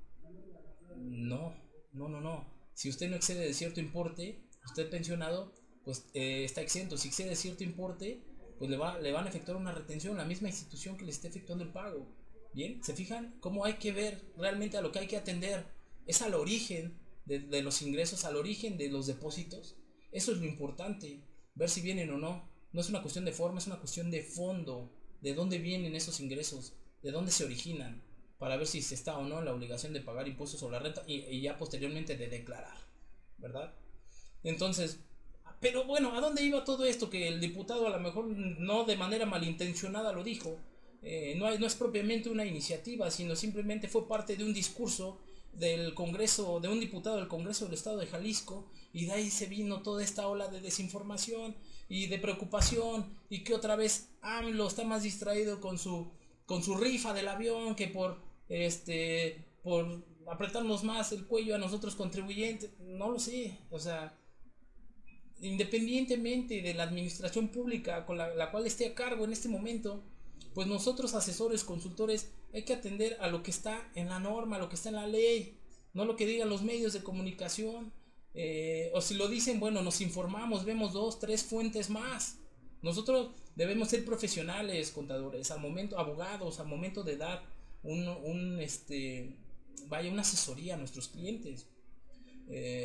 No, no, no, no. Si usted no excede de cierto importe, usted pensionado, pues está exento. Si excede cierto importe, pues le van a efectuar una retención, la misma institución que le esté efectuando el pago. Bien, ¿se fijan cómo hay que ver realmente a lo que hay que atender? Es al origen de los ingresos, al origen de los depósitos. Eso es lo importante, ver si vienen o no. No es una cuestión de forma, es una cuestión de fondo. De dónde vienen esos ingresos, de dónde se originan, para ver si se está o no en la obligación de pagar impuestos sobre la renta y ya posteriormente de declarar, ¿verdad? Entonces, Pero bueno, ¿a dónde iba todo esto? Que el diputado a lo mejor no de manera malintencionada lo dijo. No es propiamente una iniciativa, sino simplemente fue parte de un discurso del Congreso, de un diputado del Congreso del Estado de Jalisco, y de ahí se vino toda esta ola de desinformación y de preocupación, y que otra vez AMLO está más distraído con su rifa del avión que por apretarnos más el cuello a nosotros contribuyentes. No lo sé, o sea, independientemente de la administración pública con la cual esté a cargo en este momento, pues nosotros asesores, consultores, hay que atender a lo que está en la norma, a lo que está en la ley, no lo que digan los medios de comunicación. O si lo dicen, bueno, nos informamos, vemos 2, 3 fuentes más. Nosotros debemos ser profesionales, contadores, al momento, abogados, al momento de dar una asesoría a nuestros clientes.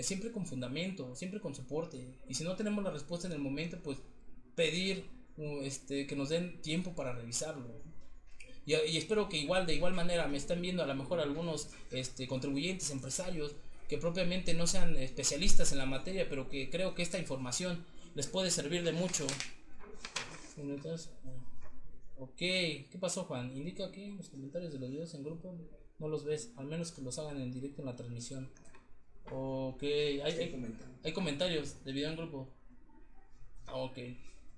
Siempre con fundamento, siempre con soporte. Y si no tenemos la respuesta en el momento, pues pedir que nos den tiempo para revisarlo. Y espero que de igual manera me están viendo a lo mejor algunos contribuyentes, empresarios que propiamente no sean especialistas en la materia, pero que creo que esta información les puede servir de mucho. Entonces, ok, ¿qué pasó, Juan? Indica que los comentarios de los videos en grupo no los ves, al menos que los hagan en directo en la transmisión. Ok, hay comentarios de video en grupo. Ok,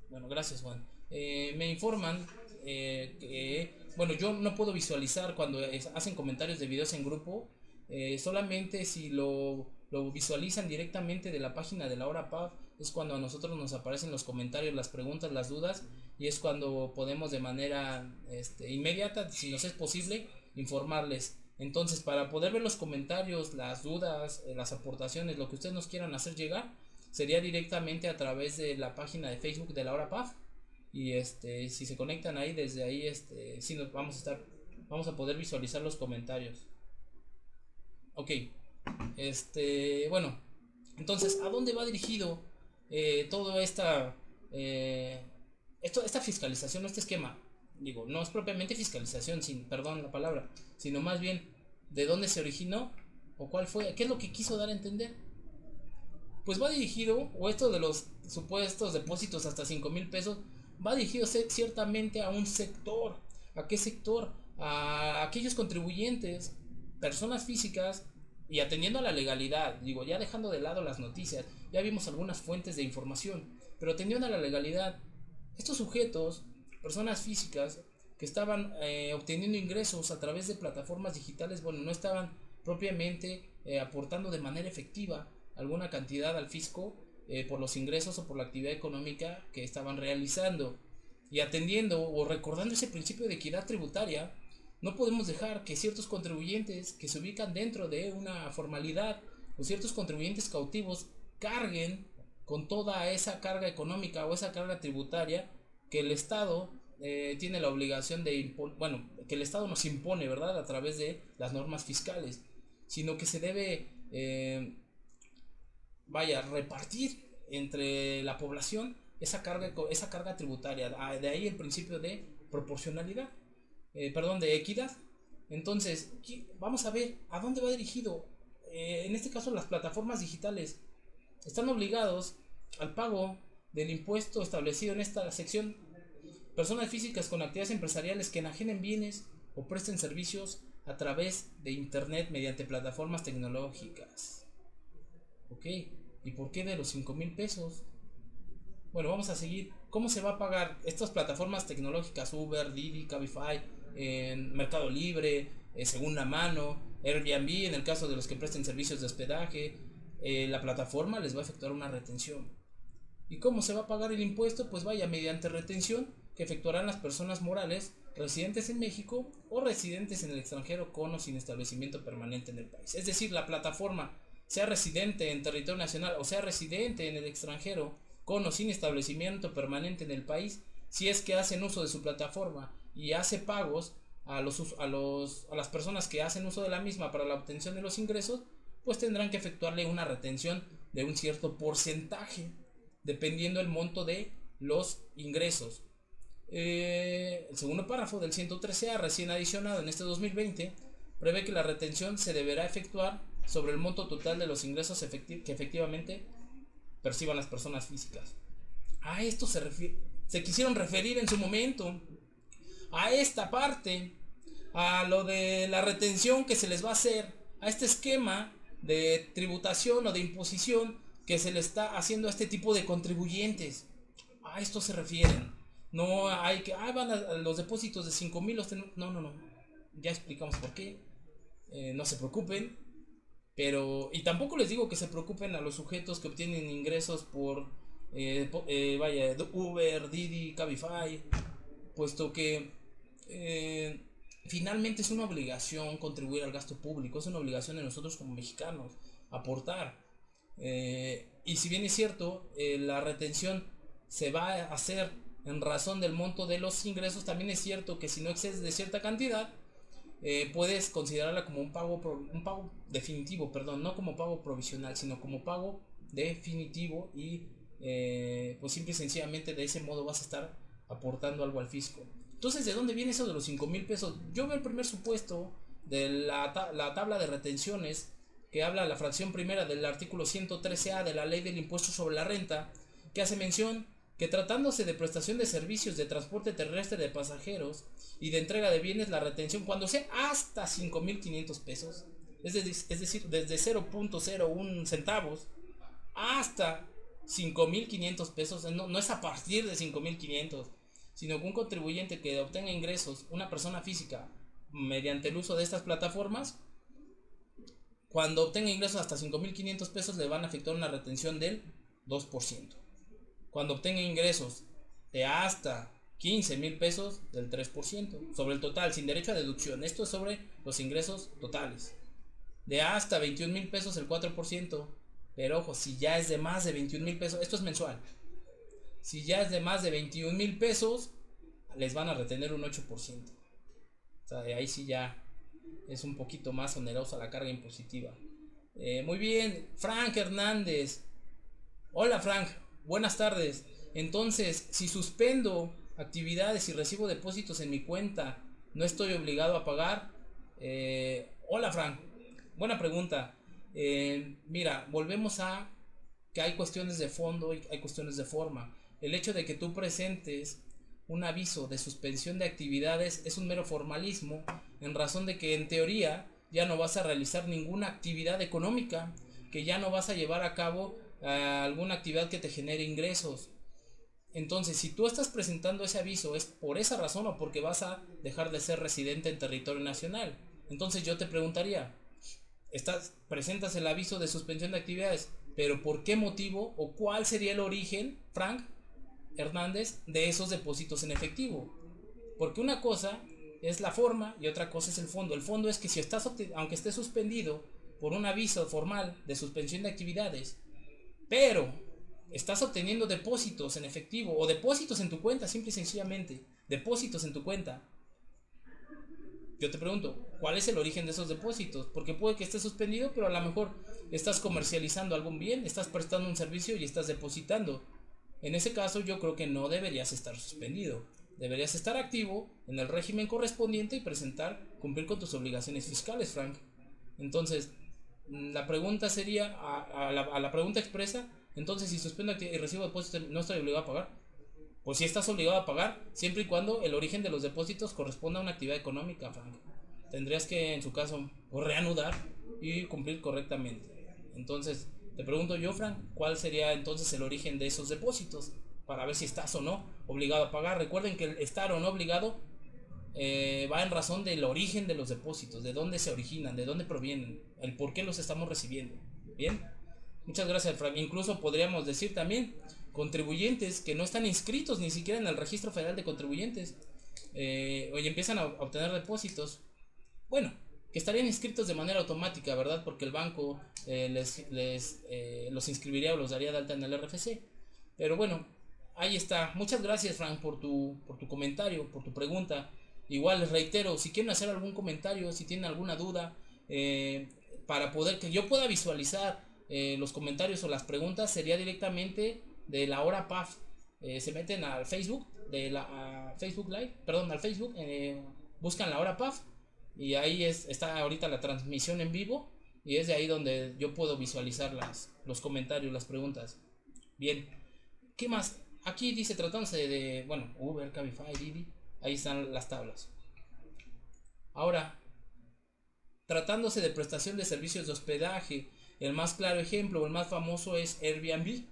bueno, gracias, Juan. Me informan que, bueno, yo no puedo visualizar cuando hacen comentarios de videos en grupo, solamente si lo visualizan directamente de la página de la hora PAF, es cuando a nosotros nos aparecen los comentarios, las preguntas, las dudas, y es cuando podemos de manera inmediata, si nos es posible, informarles. Entonces, para poder ver los comentarios, las dudas, las aportaciones, lo que ustedes nos quieran hacer llegar, sería directamente a través de la página de Facebook de la hora PAF. Y si se conectan ahí, desde ahí sí nos vamos a poder visualizar los comentarios. Ok. Bueno, entonces, ¿a dónde va dirigido todo esta fiscalización, este esquema? Digo, no es propiamente fiscalización, perdón la palabra, sino más bien de dónde se originó o cuál fue, qué es lo que quiso dar a entender. Pues va dirigido, o esto de los supuestos depósitos hasta 5,000 pesos, va dirigido ciertamente a un sector. ¿A qué sector? A aquellos contribuyentes, personas físicas, y atendiendo a la legalidad. Digo, ya dejando de lado las noticias, ya vimos algunas fuentes de información, pero atendiendo a la legalidad, estos sujetos, personas físicas que estaban obteniendo ingresos a través de plataformas digitales, bueno, no estaban propiamente aportando de manera efectiva alguna cantidad al fisco por los ingresos o por la actividad económica que estaban realizando. Y atendiendo o recordando ese principio de equidad tributaria, no podemos dejar que ciertos contribuyentes que se ubican dentro de una formalidad o ciertos contribuyentes cautivos carguen con toda esa carga económica o esa carga tributaria que el Estado tiene la obligación de que el Estado nos impone, ¿verdad?, a través de las normas fiscales, sino que se debe repartir entre la población esa carga tributaria. De ahí el principio de proporcionalidad, de equidad. Entonces, vamos a ver a dónde va dirigido. En este caso, las plataformas digitales están obligados al pago del impuesto establecido en esta sección. Personas físicas con actividades empresariales que enajenen bienes o presten servicios a través de internet mediante plataformas tecnológicas. Ok, ¿y por qué de los 5,000 pesos? Bueno, vamos a seguir. ¿Cómo se va a pagar estas plataformas tecnológicas? Uber, Didi, Cabify, Mercado Libre, Segunda Mano, Airbnb, en el caso de los que presten servicios de hospedaje, la plataforma les va a efectuar una retención. ¿Y cómo se va a pagar el impuesto? Pues mediante retención que efectuarán las personas morales residentes en México o residentes en el extranjero con o sin establecimiento permanente en el país. Es decir, la plataforma, sea residente en territorio nacional o sea residente en el extranjero con o sin establecimiento permanente en el país, si es que hacen uso de su plataforma y hace pagos a las personas que hacen uso de la misma para la obtención de los ingresos, pues tendrán que efectuarle una retención de un cierto porcentaje, dependiendo el monto de los ingresos. El segundo párrafo del 113A, recién adicionado en este 2020, prevé que la retención se deberá efectuar sobre el monto total de los ingresos que efectivamente perciban las personas físicas. A esto se quisieron referir en su momento, a esta parte, a lo de la retención que se les va a hacer, a este esquema de tributación o de imposición que se le está haciendo a este tipo de contribuyentes. A esto se refieren. No hay que, van a los depósitos de 5,000, no. Ya explicamos por qué. No se preocupen. Pero, y tampoco les digo que se preocupen a los sujetos que obtienen ingresos por, Uber, Didi, Cabify, puesto que finalmente es una obligación contribuir al gasto público, es una obligación de nosotros como mexicanos aportar. Y si bien es cierto, la retención se va a hacer en razón del monto de los ingresos, también es cierto que si no excedes de cierta cantidad, puedes considerarla como un pago definitivo, perdón, no como pago provisional, sino como pago definitivo y pues simple y sencillamente de ese modo vas a estar aportando algo al fisco. Entonces, ¿de dónde viene eso de los 5,000 pesos? Yo veo el primer supuesto de la tabla de retenciones que habla la fracción primera del artículo 113A de la ley del impuesto sobre la renta, que hace mención que tratándose de prestación de servicios de transporte terrestre de pasajeros y de entrega de bienes, la retención cuando sea hasta 5,500 pesos, es decir, desde 0.01 centavos hasta 5,500 pesos, no es a partir de 5,500, sino que un contribuyente que obtenga ingresos, una persona física, mediante el uso de estas plataformas, cuando obtenga ingresos hasta 5,500 pesos le van a efectuar una retención del 2%. Cuando obtenga ingresos de hasta 15,000 pesos, del 3% sobre el total, sin derecho a deducción. Esto es sobre los ingresos totales. De hasta 21,000 pesos, el 4%. Pero ojo, si ya es de más de 21,000 pesos, esto es mensual. Si ya es de más de 21,000 pesos, les van a retener un 8%. O sea, de ahí sí ya es un poquito más onerosa la carga impositiva. Muy bien, Frank Hernández. Hola Frank, buenas tardes. Entonces, si suspendo actividades y recibo depósitos en mi cuenta, ¿no estoy obligado a pagar? Hola Frank, buena pregunta. Mira, volvemos a que hay cuestiones de fondo y hay cuestiones de forma. El hecho de que tú presentes un aviso de suspensión de actividades es un mero formalismo, en razón de que en teoría ya no vas a realizar ninguna actividad económica, que ya no vas a llevar a cabo alguna actividad que te genere ingresos. Entonces, si tú estás presentando ese aviso, es por esa razón o porque vas a dejar de ser residente en territorio nacional. Entonces yo te preguntaría, presentas el aviso de suspensión de actividades, pero ¿por qué motivo o cuál sería el origen, Frank Hernández, de esos depósitos en efectivo? Porque una cosa es la forma y otra cosa es el fondo. El fondo es que si aunque estés suspendido por un aviso formal de suspensión de actividades, pero estás obteniendo depósitos en efectivo o depósitos en tu cuenta, simple y sencillamente, depósitos en tu cuenta. Yo te pregunto, ¿cuál es el origen de esos depósitos? Porque puede que estés suspendido, pero a lo mejor estás comercializando algún bien, estás prestando un servicio y estás depositando. En ese caso yo creo que no deberías estar suspendido. Deberías estar activo en el régimen correspondiente y cumplir con tus obligaciones fiscales, Frank. Entonces, la pregunta sería, a la pregunta expresa, entonces si suspendo y recibo depósitos, ¿no estoy obligado a pagar? Pues sí estás obligado a pagar, siempre y cuando el origen de los depósitos corresponda a una actividad económica, Frank. Tendrías que, en su caso, reanudar y cumplir correctamente. Entonces, te pregunto yo, Frank, ¿cuál sería entonces el origen de esos depósitos? Para ver si estás o no obligado a pagar. Recuerden que el estar o no obligado va en razón del origen de los depósitos, de dónde se originan, de dónde provienen, el por qué los estamos recibiendo. Bien, muchas gracias, Frank. Incluso podríamos decir también contribuyentes que no están inscritos ni siquiera en el registro federal de contribuyentes, hoy empiezan a obtener depósitos, bueno, que estarían inscritos de manera automática, ¿verdad? Porque el banco los inscribiría o los daría de alta en el RFC. Pero bueno, ahí está. Muchas gracias, Frank, por tu comentario, por tu pregunta. Igual les reitero, si quieren hacer algún comentario, si tienen alguna duda, para poder que yo pueda visualizar los comentarios o las preguntas, sería directamente de la hora PAF. Se meten al Facebook, Facebook Live, perdón, al Facebook, buscan la hora PAF y ahí está ahorita la transmisión en vivo y es de ahí donde yo puedo visualizar los comentarios, las preguntas. Bien, ¿qué más? Aquí dice tratándose de, bueno, Uber, Cabify, Didi, ahí están las tablas. Ahora, tratándose de prestación de servicios de hospedaje, el más claro ejemplo o el más famoso es Airbnb,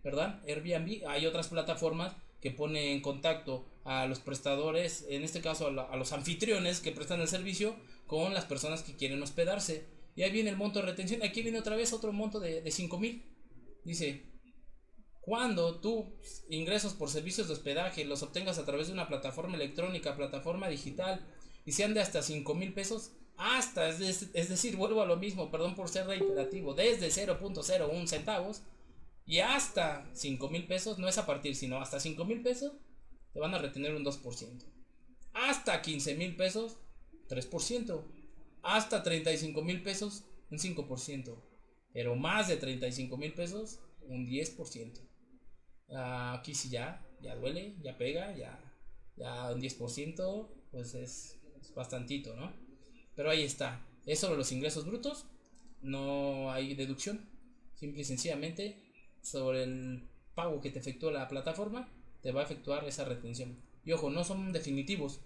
¿verdad? Airbnb, hay otras plataformas que ponen en contacto a los prestadores, en este caso a los anfitriones que prestan el servicio, con las personas que quieren hospedarse. Y ahí viene el monto de retención. Aquí viene otra vez otro monto de 5,000. Dice, cuando tú ingresos por servicios de hospedaje los obtengas a través de una plataforma electrónica, plataforma digital, y sean de hasta 5,000 pesos, hasta, es decir, vuelvo a lo mismo, perdón por ser reiterativo, desde 0.01 centavos y hasta 5,000 pesos, no es a partir, sino hasta 5,000 pesos, te van a retener un 2%. Hasta 15,000 pesos, 3%. Hasta 35,000 pesos, un 5%. Pero más de 35,000 pesos, un 10%. Aquí sí ya duele, ya pega, ya un 10%, pues es bastantito, ¿no? Pero ahí está. Es sobre los ingresos brutos, no hay deducción. Simple y sencillamente, sobre el pago que te efectúa la plataforma, te va a efectuar esa retención. Y ojo, no son definitivos.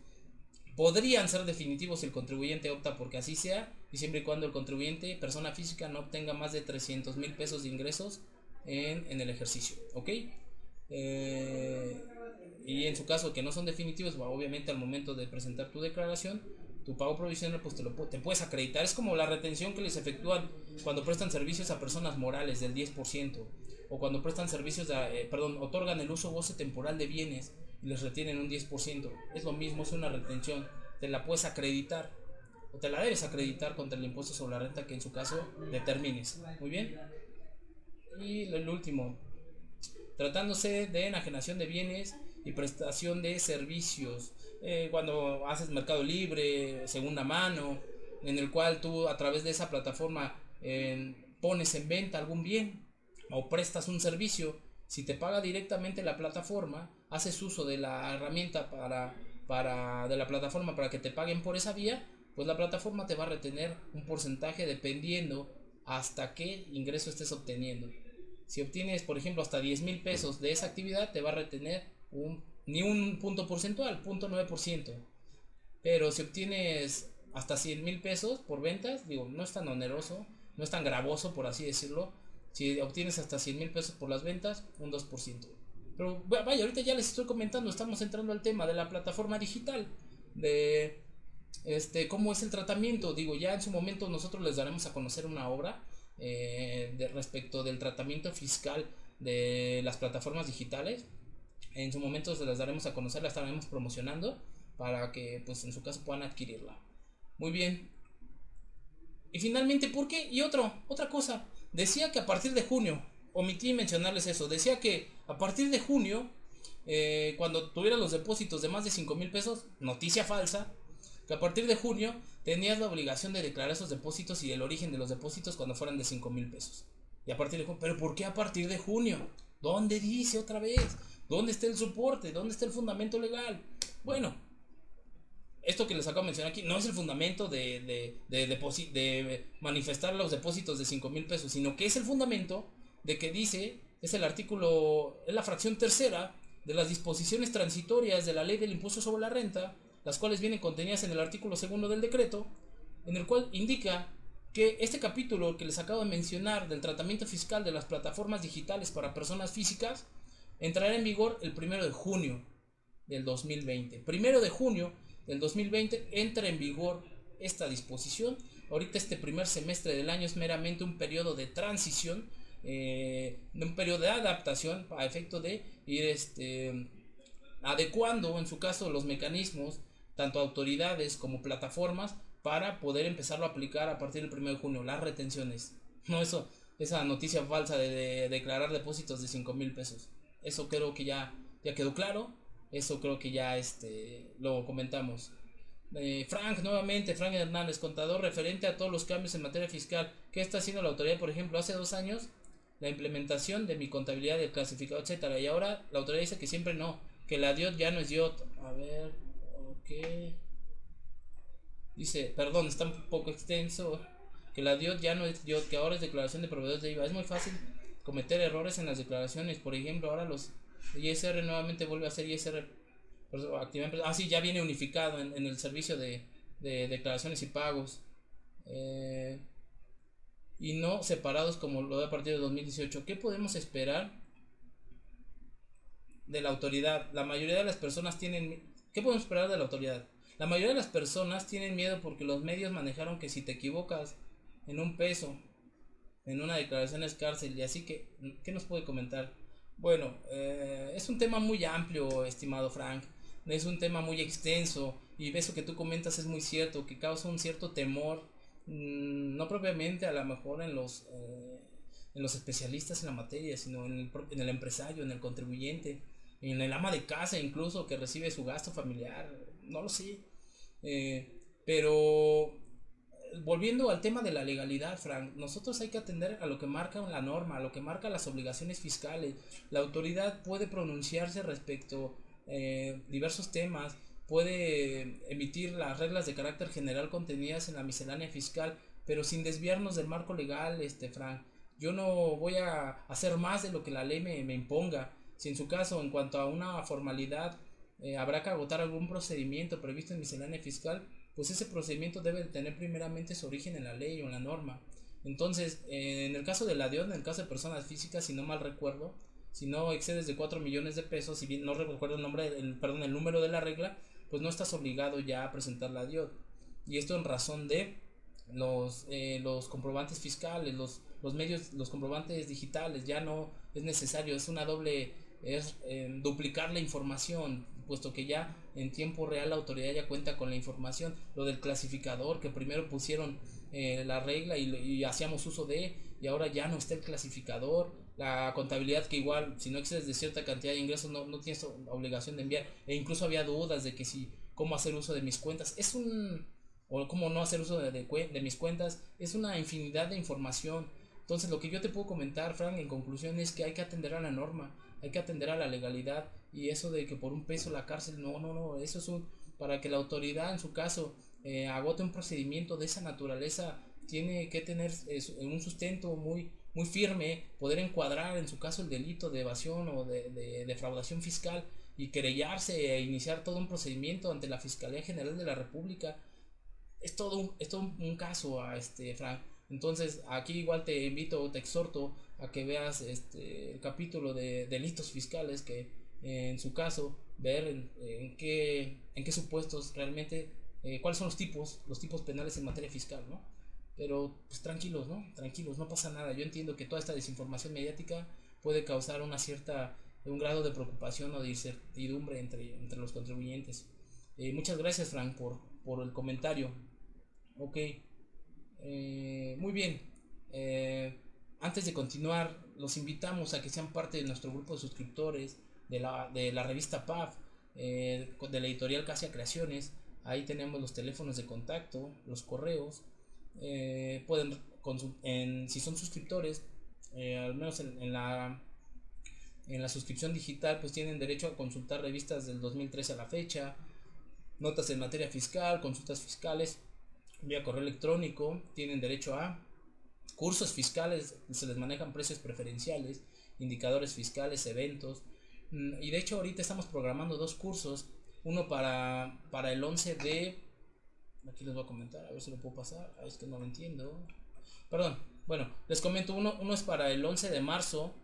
Podrían ser definitivos si el contribuyente opta porque así sea, y siempre y cuando el contribuyente, persona física, no obtenga más de 300,000 pesos de ingresos en el ejercicio, ¿ok? Y en su caso que no son definitivos, obviamente al momento de presentar tu declaración, tu pago provisional, pues te puedes acreditar. Es como la retención que les efectúan cuando prestan servicios a personas morales del 10%, o cuando prestan servicios otorgan el uso goce temporal de bienes y les retienen un 10%. Es lo mismo, es una retención, te la puedes acreditar o te la debes acreditar contra el impuesto sobre la renta que en su caso determines. Muy bien. Y el último, tratándose de enajenación de bienes y prestación de servicios, cuando haces mercado libre, segunda mano, en el cual tú a través de esa plataforma pones en venta algún bien o prestas un servicio. Si te paga directamente la plataforma, haces uso de la herramienta de la plataforma para que te paguen por esa vía, pues la plataforma te va a retener un porcentaje dependiendo hasta qué ingreso estés obteniendo. Si obtienes, por ejemplo, hasta 10,000 pesos de esa actividad, te va a retener ni un punto porcentual, 0.9%. Pero si obtienes hasta 100,000 pesos por ventas, digo, no es tan oneroso, no es tan gravoso, por así decirlo. Si obtienes hasta 100,000 pesos por las ventas, un 2%. Pero vaya, ahorita ya les estoy comentando, estamos entrando al tema de la plataforma digital, de cómo es el tratamiento. Digo, ya en su momento nosotros les daremos a conocer una obra respecto del tratamiento fiscal de las plataformas digitales. En su momento se las daremos a conocer, la estaremos promocionando para que pues en su caso puedan adquirirla. Muy bien. Y finalmente, ¿por qué? Y otra cosa, decía que a partir de junio, omití mencionarles eso, decía que a partir de junio, cuando tuviera los depósitos de más de 5,000 pesos, noticia falsa, que a partir de junio tenías la obligación de declarar esos depósitos y el origen de los depósitos cuando fueran de 5,000 pesos. Y a partir de junio, ¿pero por qué a partir de junio? ¿Dónde dice otra vez? ¿Dónde está el soporte? ¿Dónde está el fundamento legal? Bueno, esto que les acabo de mencionar aquí no es el fundamento de manifestar los depósitos de 5,000 pesos, sino que es el fundamento de que dice, es el artículo, es la fracción tercera de las disposiciones transitorias de la ley del impuesto sobre la renta, las cuales vienen contenidas en el artículo segundo del decreto, en el cual indica que este capítulo que les acabo de mencionar del tratamiento fiscal de las plataformas digitales para personas físicas entrará en vigor el 1 de junio del 2020. 1 de junio del 2020 entra en vigor esta disposición. Ahorita este primer semestre del año es meramente un periodo de transición, un periodo de adaptación a efecto de ir adecuando en su caso los mecanismos, tanto autoridades como plataformas, para poder empezarlo a aplicar a partir del 1 de junio, las retenciones. No esa noticia falsa de declarar depósitos de 5,000 pesos. Eso creo que ya quedó claro. Eso creo que ya lo comentamos. Frank Hernández, contador, referente a todos los cambios en materia fiscal. ¿Qué está haciendo la autoridad? Por ejemplo, hace 2 años la implementación de mi contabilidad del clasificado, etcétera. Y ahora la autoridad dice que siempre no, que la DIOT ya no es DIOT. A ver, ok. Dice, perdón, está un poco extenso. Que la DIOT ya no es DIOT, que ahora es declaración de proveedores de IVA. Es muy fácil cometer errores en las declaraciones. Por ejemplo, ahora los ISR nuevamente vuelve a ser ISR. Sí, ya viene unificado en el servicio de declaraciones y pagos. Y no separados como lo de a partir de 2018. ¿Qué podemos esperar de la autoridad? La mayoría de las personas tienen... ¿Qué podemos esperar de la autoridad? La mayoría de las personas tienen miedo porque los medios manejaron que si te equivocas en un peso, en una declaración es cárcel. Y así que, ¿qué nos puede comentar? Bueno, es un tema muy amplio, estimado Frank. Es un tema muy extenso. Y eso que tú comentas es muy cierto, que causa un cierto temor. No propiamente a lo mejor en los especialistas en la materia, sino en el empresario, en el contribuyente, en el ama de casa incluso que recibe su gasto familiar, no lo sé. Pero volviendo al tema de la legalidad, Frank, nosotros hay que atender a lo que marca la norma, a lo que marca las obligaciones fiscales. La autoridad puede pronunciarse respecto diversos temas, puede emitir las reglas de carácter general contenidas en la miscelánea fiscal, pero sin desviarnos del marco legal, Frank. Yo no voy a hacer más de lo que la ley me imponga. Si en su caso, en cuanto a una formalidad, habrá que agotar algún procedimiento previsto en miscelánea fiscal, pues ese procedimiento debe tener primeramente su origen en la ley o en la norma. Entonces, en el caso de la DIOT, en el caso de personas físicas, si no mal recuerdo, si no excedes de 4 millones de pesos, si bien no recuerdo el número de la regla, pues no estás obligado ya a presentar la DIOT. Y esto en razón de los comprobantes fiscales, los medios, los comprobantes digitales, ya no es necesario, es una doble, es duplicar la información, puesto que ya en tiempo real la autoridad ya cuenta con la información. Lo del clasificador, que primero pusieron la regla y hacíamos uso de, y ahora ya no está el clasificador. La contabilidad, que igual si no excedes de cierta cantidad de ingresos no tienes obligación de enviar, e incluso había dudas de que si cómo hacer uso de mis cuentas, o cómo no hacer uso de mis cuentas, es una infinidad de información. Entonces lo que yo te puedo comentar, Frank, en conclusión, es que hay que atender a la norma, hay que atender a la legalidad, y eso de que por un peso la cárcel, no, eso es para que la autoridad en su caso agote un procedimiento de esa naturaleza, tiene que tener un sustento muy firme, poder encuadrar en su caso el delito de evasión o de defraudación fiscal y querellarse e iniciar todo un procedimiento ante la Fiscalía General de la República. Es todo un caso, Frank. Entonces aquí igual te invito, te exhorto a que veas el capítulo de delitos fiscales, que en su caso ver en qué supuestos realmente, cuáles son los tipos penales en materia fiscal, ¿no? Pero pues tranquilos, no pasa nada. Yo entiendo que toda esta desinformación mediática puede causar un grado de preocupación o de incertidumbre entre los contribuyentes. Muchas gracias, Frank, por el comentario. Ok, muy bien. Antes de continuar, los invitamos a que sean parte de nuestro grupo de suscriptores de la revista PAF, de la editorial Casia Creaciones. Ahí tenemos los teléfonos de contacto, los correos. Si son suscriptores, al menos en la suscripción digital, pues tienen derecho a consultar revistas del 2013 a la fecha, notas en materia fiscal, consultas fiscales vía correo electrónico, tienen derecho a cursos fiscales, se les manejan precios preferenciales, indicadores fiscales, eventos, y de hecho ahorita estamos programando 2 cursos, uno para el 11 de... Aquí les voy a comentar, a ver si lo puedo pasar, es que no lo entiendo. Perdón, bueno, les comento, uno es para el 11 de marzo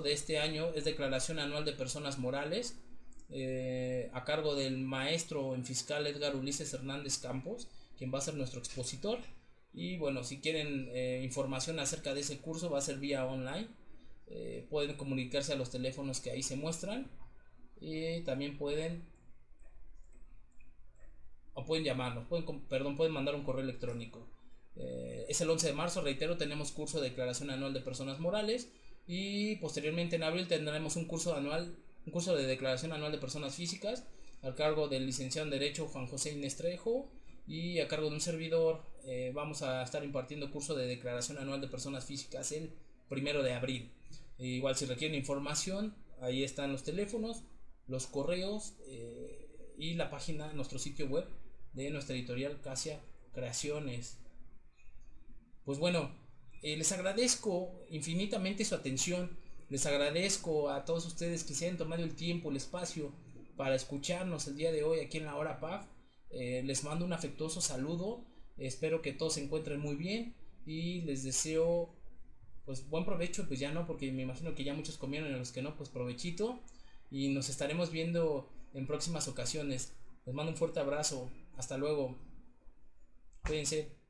de este año, es declaración anual de personas morales, a cargo del maestro en fiscal Edgar Ulises Hernández Campos, quien va a ser nuestro expositor. Y bueno, si quieren información acerca de ese curso, va a ser vía online. Pueden comunicarse a los teléfonos que ahí se muestran, y también pueden llamarnos, pueden mandar un correo electrónico. Es el 11 de marzo, reitero, tenemos curso de declaración anual de personas morales, y posteriormente en abril tendremos un curso de declaración anual de personas físicas, al cargo del licenciado en Derecho Juan José Inés Trejo, y a cargo de un servidor. Vamos a estar impartiendo curso de declaración anual de personas físicas el 1 de abril. Igual si requieren información, ahí están los teléfonos, los correos, y la página, nuestro sitio web de nuestra editorial Casia Creaciones. Pues bueno, Les agradezco infinitamente su atención. Les agradezco a todos ustedes que se hayan tomado el tiempo, el espacio para escucharnos el día de hoy aquí en la hora PAF. Les mando un afectuoso saludo. Espero que todos se encuentren muy bien y les deseo pues buen provecho. Pues ya no, porque me imagino que ya muchos comieron y los que no, pues provechito. Y nos estaremos viendo en próximas ocasiones. Les mando un fuerte abrazo. Hasta luego. Cuídense.